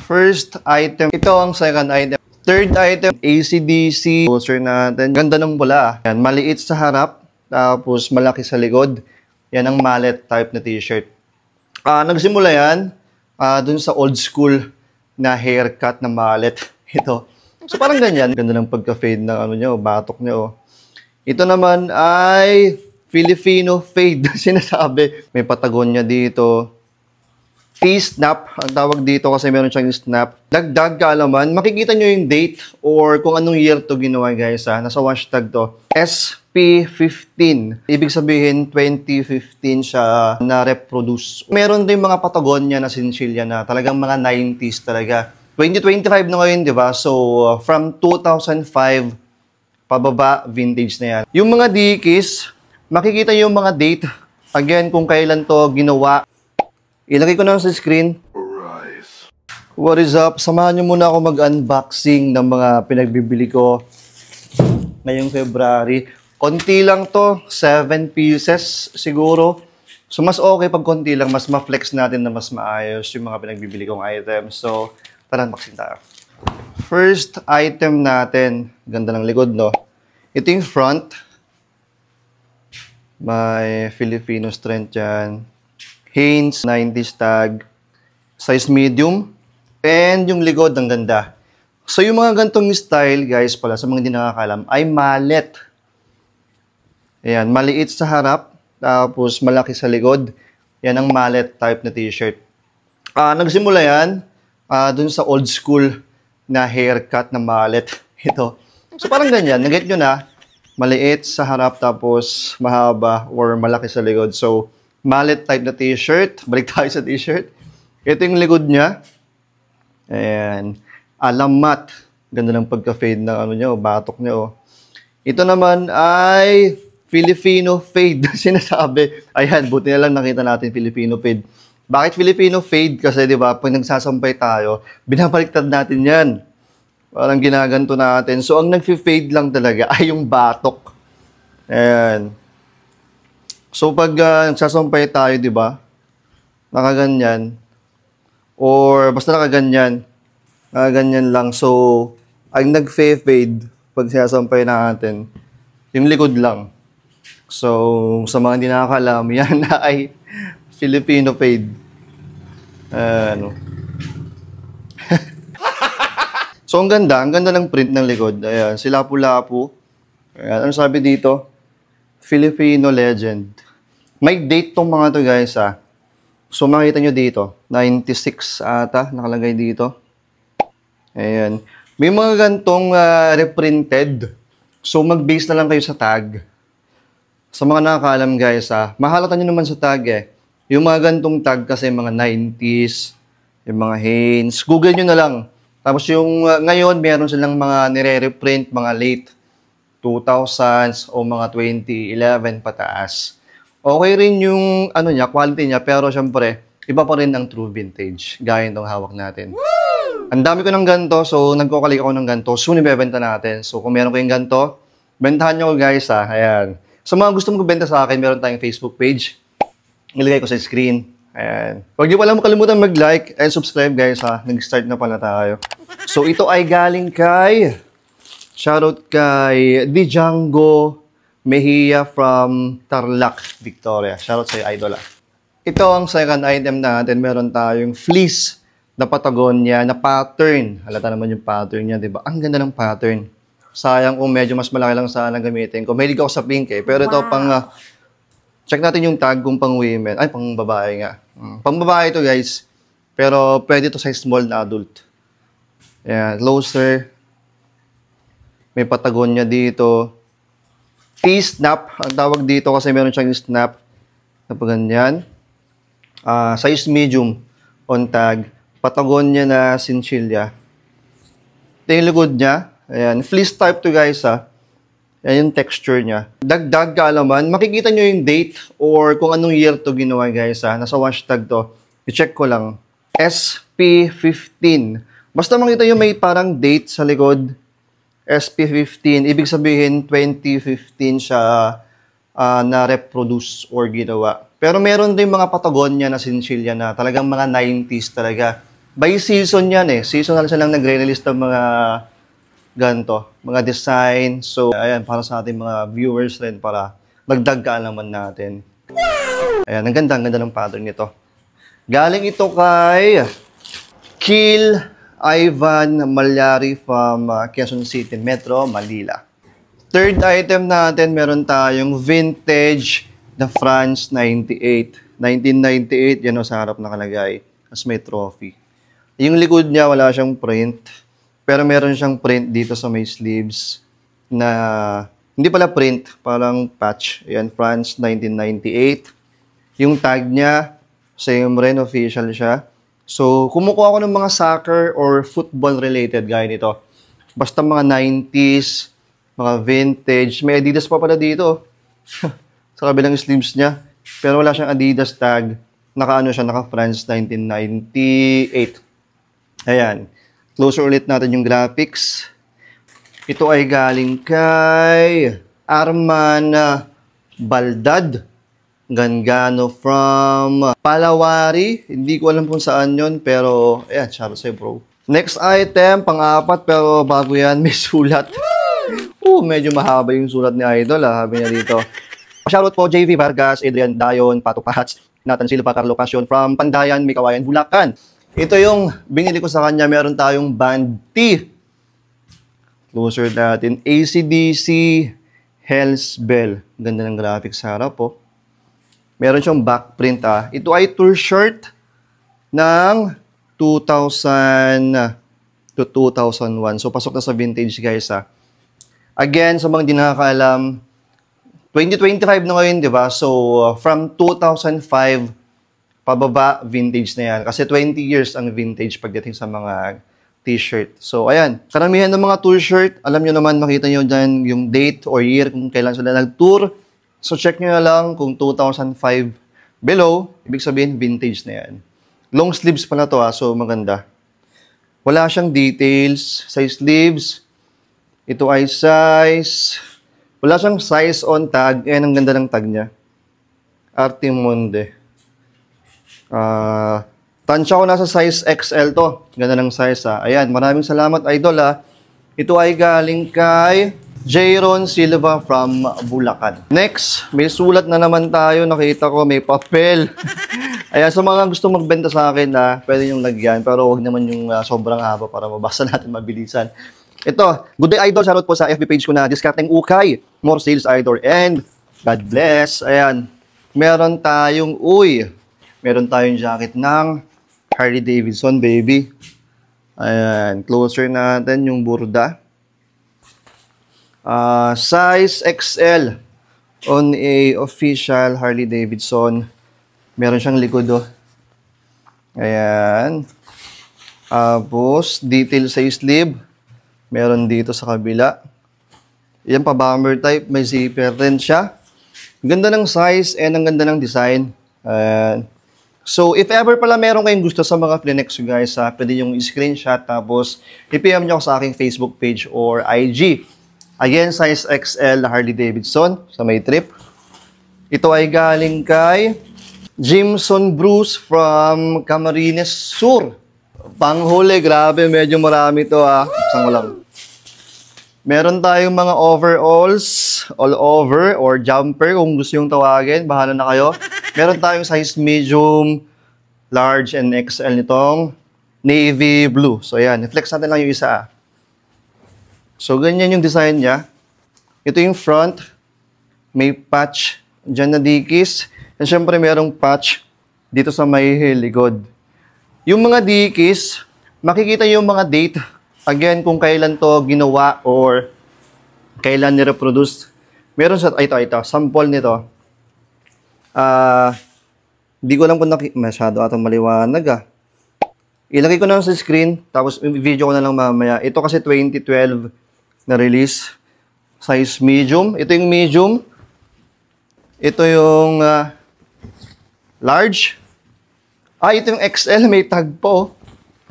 First item, ito ang second item. Third item, AC/DC. Poster natin. Ganda ng pula. Yan, maliit sa harap, tapos malaki sa likod. Yan ang mallet type na t-shirt. Nagsimula yan dun sa old school na haircut na mallet. Ito. So parang ganyan. Ganda ng pagka-fade ng ano niya, batok niya. Oh. Ito naman ay Filipino fade. Sinasabi. May Patagonia dito. T-snap, ang tawag dito kasi meron siyang snap. Dagdag kaalaman, makikita nyo yung date or kung anong year to ginawa guys ha. Nasa hashtag to, SP15. Ibig sabihin, 2015 siya na-reproduce. Meron din mga Patagonia na sinchilya na talagang mga 90s talaga. 2025 na ngayon, di ba? So, from 2005, pababa, vintage na yan. Yung mga Dickies, makikita yung mga date. Again, kung kailan to ginawa. Ilagay ko na sa screen. What is up? Samahan nyo muna ako mag-unboxing ng mga pinagbibili ko ngayong February. Konti lang to, 7 pieces siguro. So mas okay pag konti lang, mas ma-flex natin na mas maayos yung mga pinagbibili kong items. So tara, unboxing tayo. First item natin, ganda ng likod no. Ito yung front. May Filipino strength yan. Hanes, 90s tag, size medium, and yung likod, ang ganda. So, yung mga gantong style, guys, pala, sa mga hindi nakakalam, ay mallet. Ayan, maliit sa harap, tapos malaki sa likod. Yan ang mallet type na t-shirt. Nagsimula yan dun sa old school na haircut na mallet. Ito. So, parang ganyan. Nag-get nyo na, maliit sa harap, tapos mahaba or malaki sa likod. So, mallet type na t-shirt. Balik tayo sa t-shirt. Ito yung likod niya. Ayan. Alamat. Ganda ng pagka-fade ng ano niya, batok niya. Oh. Ito naman ay Filipino fade. Sinasabi. Ayan, buti na lang nakita natin Filipino fade. Bakit Filipino fade? Kasi di ba pag nagsasampay tayo, binabaliktad natin yan. Parang ginaganto natin. So, ang nag-fade lang talaga ay yung batok. Ayan. So, pag nagsasampay tayo, di ba? Nakaganyan. Or basta nakaganyan. Nakaganyan lang. So, ang nag-fade pag sinasampay natin, yung likod lang. So, sa mga hindi nakakalam, yan ay Filipino fade. Ano. So, ang ganda ng print ng likod. Ayan, si Lapu-Lapu. Ayan, ano sabi dito? Filipino legend. May date tong mga to guys ha. So makita nyo dito, 96 ata nakalagay dito. Ayan. May mga gantong reprinted. So mag-base na lang kayo sa tag. Sa mga nakakaalam guys ha, mahalata nyo naman sa tag eh. Yung mga gantong tag kasi mga 90s, yung mga Hanes. Google nyo na lang. Tapos yung ngayon meron silang mga nire-reprint, mga late 2000s o mga 2011 pataas. Okay rin yung ano niya, quality niya, pero syempre, iba pa rin ang true vintage. Gaya itong hawak natin. Woo! Ang dami ko ng ganito, so nagkukalik ako ng ganito. Soon ibebenta natin. So kung meron kayong ganito, bentahan nyo ko guys ha. Ayan. Sa mga gusto mong benta sa akin, meron tayong Facebook page. Nilagay ko sa screen. Ayan. Huwag niyo pala makalimutan mag-like and subscribe guys ha. Nag-start na pala tayo. So ito ay galing kay... Shoutout kay Django Mejia from Tarlac, Victoria. Shoutout sa'yo, idol. Ito ang second item natin. Meron tayong fleece na Patagonia na pattern. Halata naman yung pattern niya, di ba? Ang ganda ng pattern. Sayang kung medyo mas malaki lang sana gamitin ko. Mahilig ako sa pink eh. Pero ito pang... check natin yung tag kung pang women. Ay, pang babae nga. Pang babae ito guys. Pero pwede ito sa small na adult. Ayan, closer. May Patagonia dito. T-snap, ang tawag dito kasi meron siyang snap na pa ganyan. Size medium on tag. Patagonia na sinchilya. Ito yung likod niya. Ayan. Fleece type to guys ha. Ayan yung texture niya. Dagdag kaalaman, makikita nyo yung date or kung anong year to ginawa guys ha. Nasa hashtag to. I-check ko lang. SP15. Basta makita nyo may parang date sa likod. SP15, ibig sabihin 2015 siya na-reproduce or ginawa. Pero meron din mga Patagonia na sinchilya na talagang mga 90s talaga. By season yan eh. Seasonal silang nagre-release ng mga ganito, mga design. So, ayan, para sa ating mga viewers rin para magdag kaalaman natin. Ayan, ang ganda ng pattern nito. Galing ito kay Kill Ivan Malyari from Quezon City, Metro, Manila. Third item natin, meron tayong vintage na France 98. 1998, yan o sa harap nakalagay. As may trophy. Yung likod niya, wala siyang print. Pero meron siyang print dito sa may sleeves na hindi pala print, parang patch. Ayan, France 1998. Yung tag niya, same rin, official siya. So, kumukuha ko ng mga soccer or football related gaya nito. Basta mga 90s, mga vintage. May Adidas pa pala dito. Sa kabilang sleeves niya. Pero wala siyang Adidas tag. Naka-ano siya, naka-France 1998. Ayan. Closer ulit natin yung graphics. Ito ay galing kay Arman Baldad Gangano from Palawari. Hindi ko alam kung saan yon, pero ayan, shout out sa'yo, bro. Next item, pang-apat, pero bago yan, may sulat. Medyo mahaba yung sulat ni Idol, sabi niya dito. Shoutout po JV Vargas, Adrian Dayon, Pato Pats, Nathan Silva, Carlo Passion from Pandayan, Mikawayan, Bulacan. Ito yung binili ko sa kanya, meron tayong band T. Closer natin, AC/DC Hell's Bell. Ganda ng graphics sa harap po. Meron siyang backprint Ito ay tour shirt ng 2000 to 2001. So pasok na sa vintage guys Again, sa mga di nakakaalam, 2025 na ngayon, di ba? So, from 2005, pababa, vintage na yan. Kasi 20 years ang vintage pagdating sa mga t-shirt. So, ayan. Karamihan ng mga tour shirt, alam nyo naman, makita nyo dyan yung date or year kung kailan sila nag-tour. So, check nyo na lang kung 2005 below, ibig sabihin, vintage na yan. Long sleeves pala to so maganda. Wala siyang details sa sleeves. Ito ay size. Wala siyang size on tag. Ang ganda ng tag niya. Artimonde. Tansya ko nasa size XL to. Ganda ng size Ayan, maraming salamat idol Ito ay galing kay Jayron Silva from Bulacan. Next, may sulat na naman tayo. Nakita ko may papel. Ayan, sa mga gusto magbenta sa akin pwede yung lagyan. Pero huwag naman yung sobrang haba para mabasa natin mabilisan. Ito, good day idol, shoutout po sa FB page ko na Discarding Ukay, more sales idol, and God bless. Ayan, meron tayong jacket ng Harley Davidson, baby. Ayan, closer natin yung burda. Size XL on a official Harley Davidson. Meron siyang likod Ayan. Tapos, detail sa sleeve. Meron dito sa kabila. Yan pa bomber type. May zipper rin siya. Ganda ng size and ang ganda ng design. So, if ever pala meron kayong gusto sa mga Flinex guys, pwede yung screenshot tapos i-PM nyo sa aking Facebook page or IG. Again, size XL na Harley Davidson sa may trip. Ito ay galing kay Jimson Bruce from Camarines Sur. Panghuli, grabe, medyo marami to Isang ko lang. Meron tayong mga overalls, all over, or jumper, kung gusto yung tawagin, bahala na kayo. Meron tayong size medium, large, and XL nitong navy blue. So, ayan, i-flex natin lang yung isa So, ganyan yung design niya. Ito yung front. May patch dyan na dikis. And syempre, merong patch dito sa may likod. Yung mga dikis, makikita yung mga date. Again, kung kailan to ginawa or kailan ni-reproduce. Meron sa, ito, sample nito. Hindi ko alam kung masyado atong maliwanag Ilagay ko na sa screen, tapos video ko na lang mamaya. Ito kasi 2012 na release. Size medium. Ito yung medium. Ito yung large. Ito yung XL, may tag po.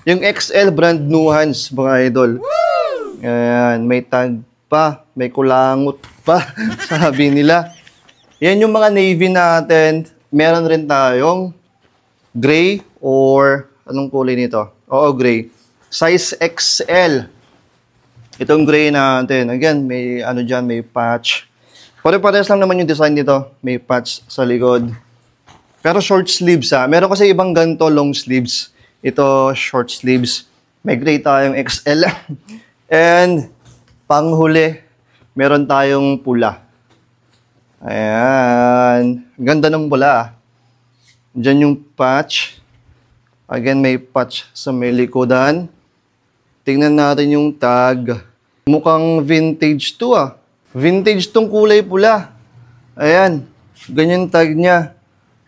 Yung XL brand Nuhans, mga idol. Ayan, may tag pa, may kulangot pa, sabi nila. Yan yung mga navy natin. Meron rin tayong gray or anong kulay nito? Oo, gray. Size XL. Itong gray natin. Again, may ano dyan, may patch. Pare-pares lang naman yung design nito. May patch sa likod. Pero short sleeves ha. Meron kasi ibang ganito, long sleeves. Ito, short sleeves. May gray tayong XL. And, panghuli, meron tayong pula. Ayan. Ganda ng pula. Diyan yung patch. Again, may patch sa may likodan. Tingnan natin yung tag. Mukhang vintage to ah. Vintage tong kulay pula. Ayan. Ganyan tag niya.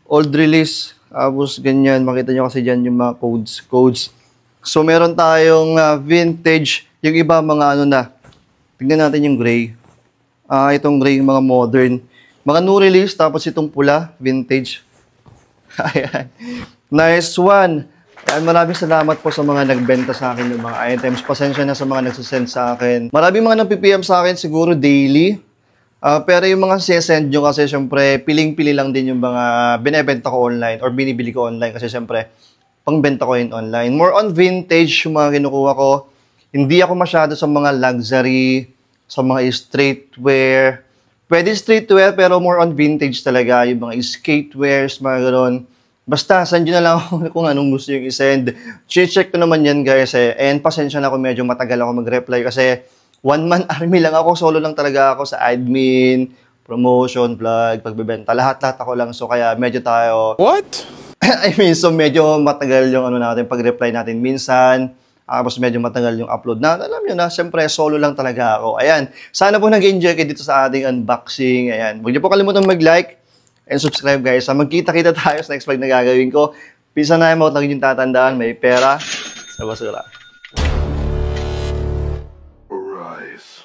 Old release. Tapos ganyan. Makita nyo kasi dyan yung mga codes. So, meron tayong vintage. Yung iba mga ano na. Tingnan natin yung gray. Itong gray, mga modern. Mga new release. Tapos itong pula. Vintage. Ayan. Nice one. Ayan, maraming salamat po sa mga nagbenta sa akin ng mga items. Pasensya na sa mga nagsasend sa akin. Maraming mga nag-PM sa akin siguro daily. Pero yung mga sisend nyo kasi syempre, piling-pili lang din yung mga binebenta ko online or binibili ko online kasi syempre, pangbenta ko yun online. More on vintage yung mga kinukuha ko. Hindi ako masyado sa mga luxury, sa mga streetwear. Pwede streetwear pero more on vintage talaga. Yung mga skatewears, mga gano'n. Basta, send nyo na lang ako kung anong gusto yung isend. Check ko naman yan guys eh. And pasensya na kung medyo matagal ako mag-reply kasi one-man army lang ako. Solo lang talaga ako sa admin, promotion, vlog, pagbebenta. Lahat-lahat ako lang. So kaya medyo tayo... What? I mean, so medyo matagal yung ano natin, pag-reply natin minsan. Tapos medyo matagal yung upload na. Alam nyo na, siyempre solo lang talaga ako. Ayan. Sana po nag-enjoy kayo dito sa ating unboxing. Ayan. Huwag niyo po kalimutan mag-like and subscribe guys. Magkita-kita tayo sa next vlog na gagawin ko. Peace and out. Lagi yung tatandaan, may pera sa basura. Arise.